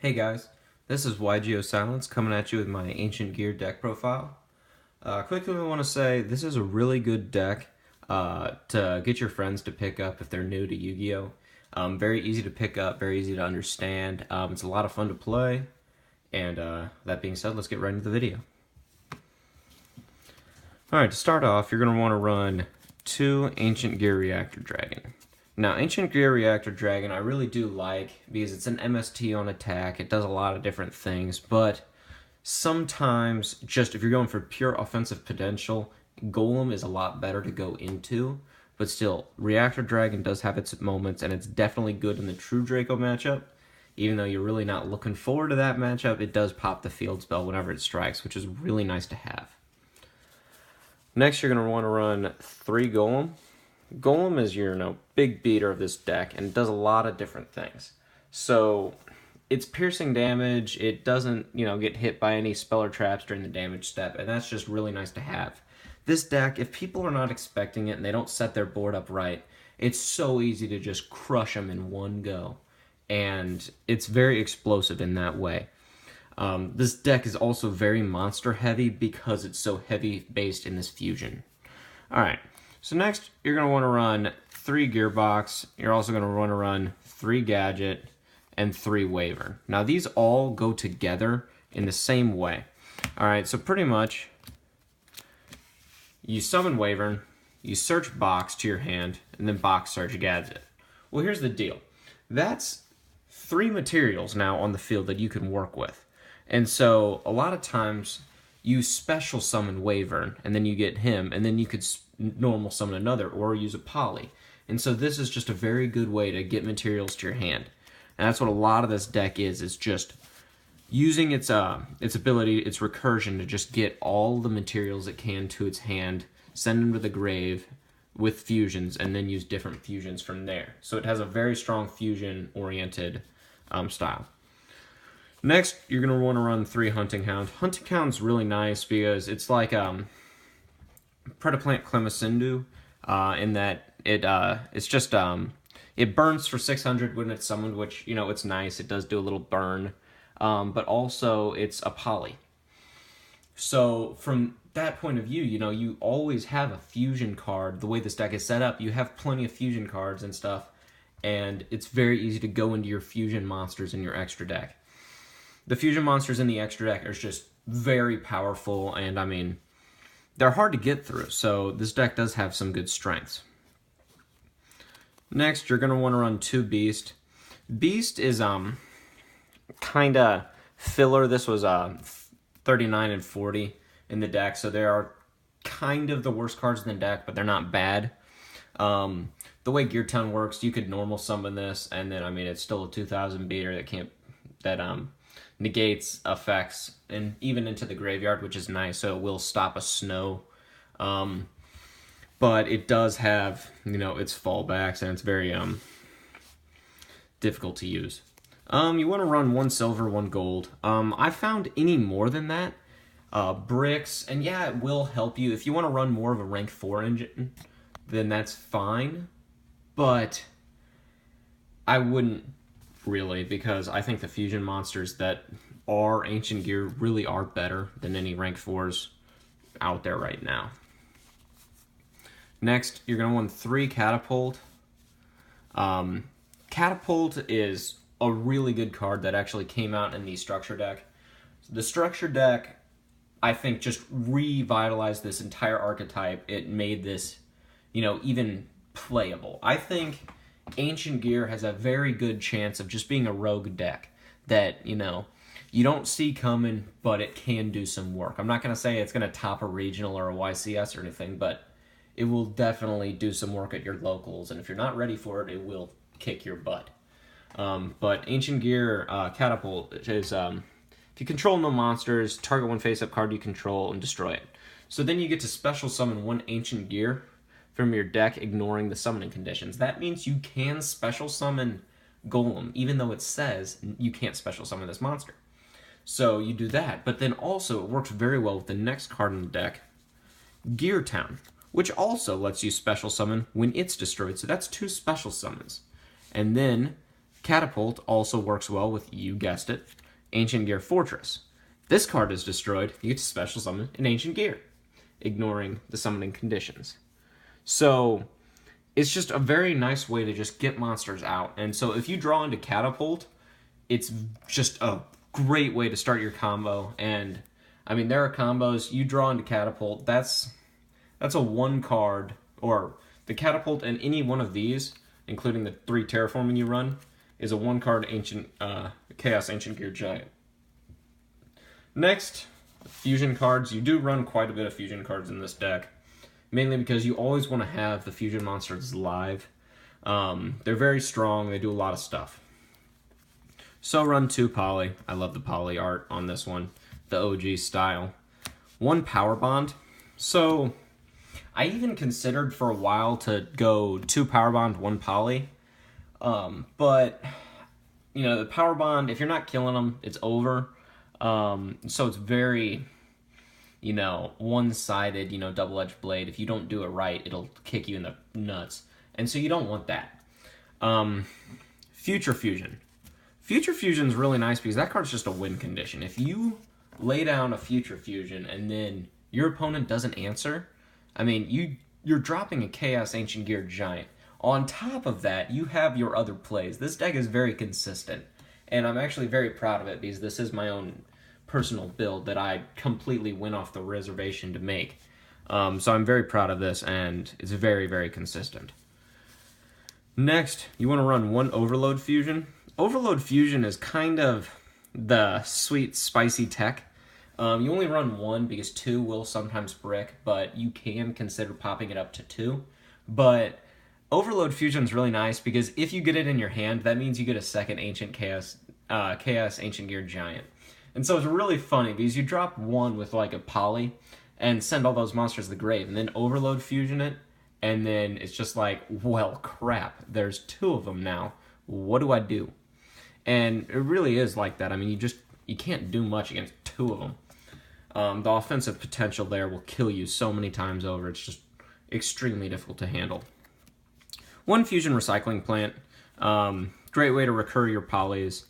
Hey guys, this is YGO Silence coming at you with my Ancient Gear deck profile. Quickly, I want to say this is a really good deck to get your friends to pick up if they're new to Yu-Gi-Oh! Very easy to pick up, very easy to understand. It's a lot of fun to play, and that being said, let's get right into the video. Alright, to start off, you're going to want to run 2 Ancient Gear Reactor Dragon. Now, Ancient Gear Reactor Dragon I really do like because it's an MST on attack. It does a lot of different things, but sometimes just if you're going for pure offensive potential, Golem is a lot better to go into. But still, Reactor Dragon does have its moments, and it's definitely good in the True Draco matchup. Even though you're really not looking forward to that matchup, it does pop the field spell whenever it strikes, which is really nice to have. Next, you're going to want to run 3 Golem. Golem is your big beater of this deck, and it does a lot of different things. So it's piercing damage. It doesn't get hit by any spell or traps during the damage step, and that's just really nice to have. This deck, if people are not expecting it and they don't set their board up right, it's so easy to just crush them in one go, and it's very explosive in that way. This deck is also very monster heavy because it's so heavy based in this fusion. Alright, so next you're going to want to run 3 Gearbox. You're also going to want to run 3 Gadget and 3 Wyvern. Now these all go together in the same way. Alright, so pretty much you summon Wyvern, you search Box to your hand, and then Box search Gadget. Well, here's the deal. That's 3 materials now on the field that you can work with. And so a lot of times you special summon Wyvern, and then you get him, and then you could normal summon another, or use a poly. And so this is just a very good way to get materials to your hand. And that's what a lot of this deck is just using its ability, its recursion, to just get all the materials it can to its hand, send them to the grave with fusions, and then use different fusions from there. So it has a very strong fusion-oriented style. Next, you're going to want to run 3 Hunting Hound. Hunting Hound's really nice because it's like Predaplant Clemacindu in that it's just it burns for 600 when it's summoned, which it's nice. It does do a little burn, but also it's a poly. So from that point of view, you always have a fusion card. The way this deck is set up, you have plenty of fusion cards and stuff, and it's very easy to go into your fusion monsters in your extra deck. The fusion monsters in the extra deck are just very powerful, and I mean, they're hard to get through, so this deck does have some good strengths. Next, you're going to want to run 2 Beast. Beast is kind of filler. This was 39 and 40 in the deck, so they are kind of the worst cards in the deck, but they're not bad. The way Gear Town works, you could normal summon this, and then it's still a 2000 beater that negates effects and even into the graveyard, which is nice, so it will stop a snow. But it does have its fallbacks, and it's very difficult to use. You want to run 1 silver, 1 gold. I found any more than that, bricks, and yeah, it will help you if you want to run more of a rank 4 engine, then that's fine, but I wouldn't really, because I think the fusion monsters that are Ancient Gear really are better than any rank 4s out there right now. Next, you're going to want 3 Catapult. Catapult is a really good card that actually came out in the Structure deck. The Structure deck, I think, just revitalized this entire archetype. It made this, even playable. I think Ancient Gear has a very good chance of just being a rogue deck that, you don't see coming, but it can do some work. I'm not going to say it's going to top a regional or a YCS or anything, but it will definitely do some work at your locals, and if you're not ready for it, it will kick your butt. But Ancient Gear Catapult is, if you control no monsters, target 1 face-up card you control and destroy it. So then you get to special summon 1 Ancient Gear from your deck, ignoring the summoning conditions. That means you can special summon Golem, even though it says you can't special summon this monster. So you do that, but then also it works very well with the next card in the deck, Gear Town, which also lets you special summon when it's destroyed. So that's 2 special summons. And then Catapult also works well with, you guessed it, Ancient Gear Fortress. This card is destroyed, you get to special summon an Ancient Gear, ignoring the summoning conditions. So it's just a very nice way to just get monsters out. And so if you draw into Catapult, it's just a great way to start your combo. And I mean, there are combos you draw into Catapult. That's a one card, or the Catapult and any one of these, including the 3 terraforming you run, is a one card Chaos Ancient Gear Giant. Next, fusion cards. You do run quite a bit of fusion cards in this deck, mainly because you always want to have the fusion monsters live. They're very strong. They do a lot of stuff. So run 2 poly. I love the poly art on this one, the OG style. 1 power bond. So I even considered for a while to go 2 power bond, 1 poly. But you know, the power bond, if you're not killing them, it's over. So it's very, you know, one-sided, you know, double-edged blade. If you don't do it right, it'll kick you in the nuts. And so you don't want that. Future Fusion. Future Fusion's really nice because that card's just a win condition. If you lay down a Future Fusion and then your opponent doesn't answer, I mean, you're dropping a Chaos Ancient Gear Giant. On top of that, you have your other plays. This deck is very consistent, and I'm actually very proud of it because this is my own personal build that I completely went off the reservation to make. So I'm very proud of this, and it's very, very consistent. Next, you want to run 1 Overload Fusion. Overload Fusion is kind of the sweet, spicy tech. You only run 1 because 2 will sometimes brick, but you can consider popping it up to 2. But Overload Fusion is really nice because if you get it in your hand, that means you get a second Chaos Ancient Gear Giant. And so it's really funny because you drop 1 with like a poly and send all those monsters to the grave, and then Overload Fusion it, and then it's just like, well, crap, there's 2 of them now. What do I do? And it really is like that. I mean, you can't do much against 2 of them. The offensive potential there will kill you so many times over. It's just extremely difficult to handle. 1 Fusion Recycling Plant. Great way to recur your polys.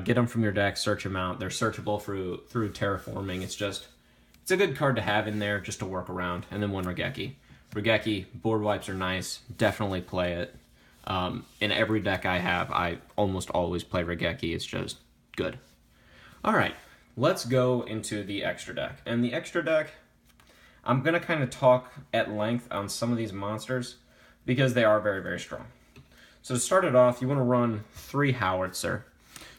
Get them from your deck, search them out. They're searchable through terraforming. It's a good card to have in there just to work around. And then 1 Raigeki. Raigeki, board wipes are nice. Definitely play it. In every deck I have, I almost always play Raigeki. It's just good. Alright, let's go into the extra deck. And the extra deck, I'm going to kind of talk at length on some of these monsters because they are very, very strong. So to start it off, you want to run 3 Howitzer.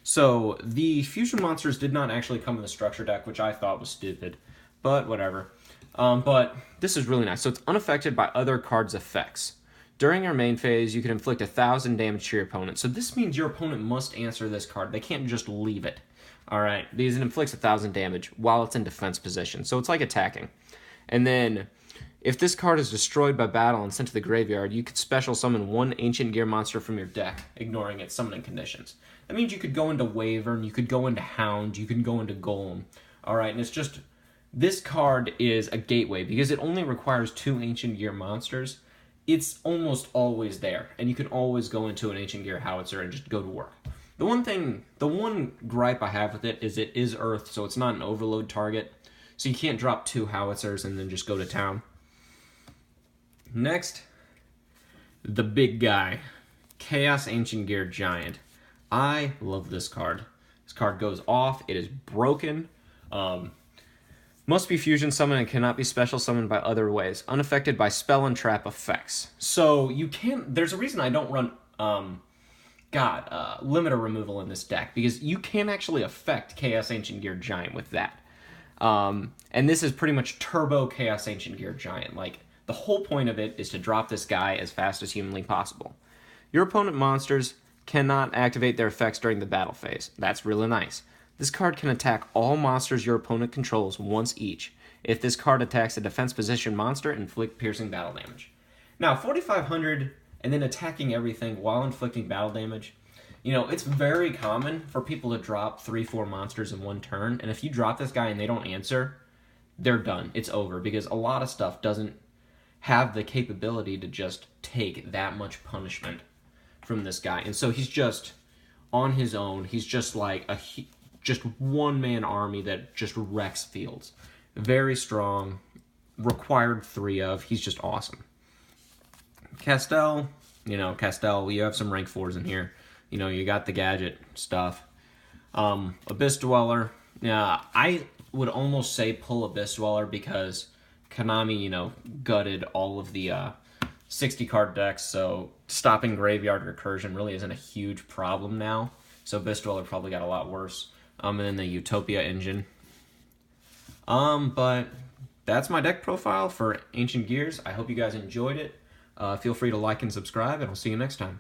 So the fusion monsters did not actually come in the structure deck, which I thought was stupid, but whatever. But this is really nice. So it's unaffected by other cards' effects. During your main phase, you can inflict 1,000 damage to your opponent. So this means your opponent must answer this card. They can't just leave it. Alright, because it inflicts 1,000 damage while it's in defense position. So it's like attacking. And then, if this card is destroyed by battle and sent to the graveyard, you could special summon 1 Ancient Gear monster from your deck, ignoring its summoning conditions. That means you could go into Wyvern, you could go into Hound, you could go into Golem. Alright, and it's just, this card is a gateway because it only requires 2 Ancient Gear monsters. It's almost always there, and you can always go into an Ancient Gear Howitzer and just go to work. The one gripe I have with it is Earth, so it's not an overload target. So you can't drop 2 Howitzers and then just go to town. Next, the big guy, Chaos Ancient Gear Giant. I love this card. This card goes off. It is broken. Must be fusion summoned and cannot be special summoned by other ways. Unaffected by spell and trap effects. So you can't... There's a reason I don't run... limiter removal in this deck, because you can actually affect Chaos Ancient Gear Giant with that. And this is pretty much turbo Chaos Ancient Gear Giant. Like, the whole point of it is to drop this guy as fast as humanly possible. Your opponent monsters cannot activate their effects during the battle phase. That's really nice. This card can attack all monsters your opponent controls once each. If this card attacks a defense position monster, inflict piercing battle damage. Now, 4,500 and then attacking everything while inflicting battle damage, you know, it's very common for people to drop 3-4 monsters in one turn, and if you drop this guy and they don't answer, they're done. It's over, because a lot of stuff doesn't have the capability to just take that much punishment from this guy. And so he's just, on his own. He's just like just one-man army that just wrecks fields. Very strong. Required 3 of. He's just awesome. Castell, Castell, you have some rank 4s in here. You got the gadget stuff. Abyss Dweller. Yeah, I would almost say pull Abyss Dweller because Konami, gutted all of the 60 card decks, so stopping Graveyard Recursion really isn't a huge problem now. So Abyss Dweller probably got a lot worse. And then the Utopia engine. But that's my deck profile for Ancient Gears. I hope you guys enjoyed it. Feel free to like and subscribe, and I'll see you next time.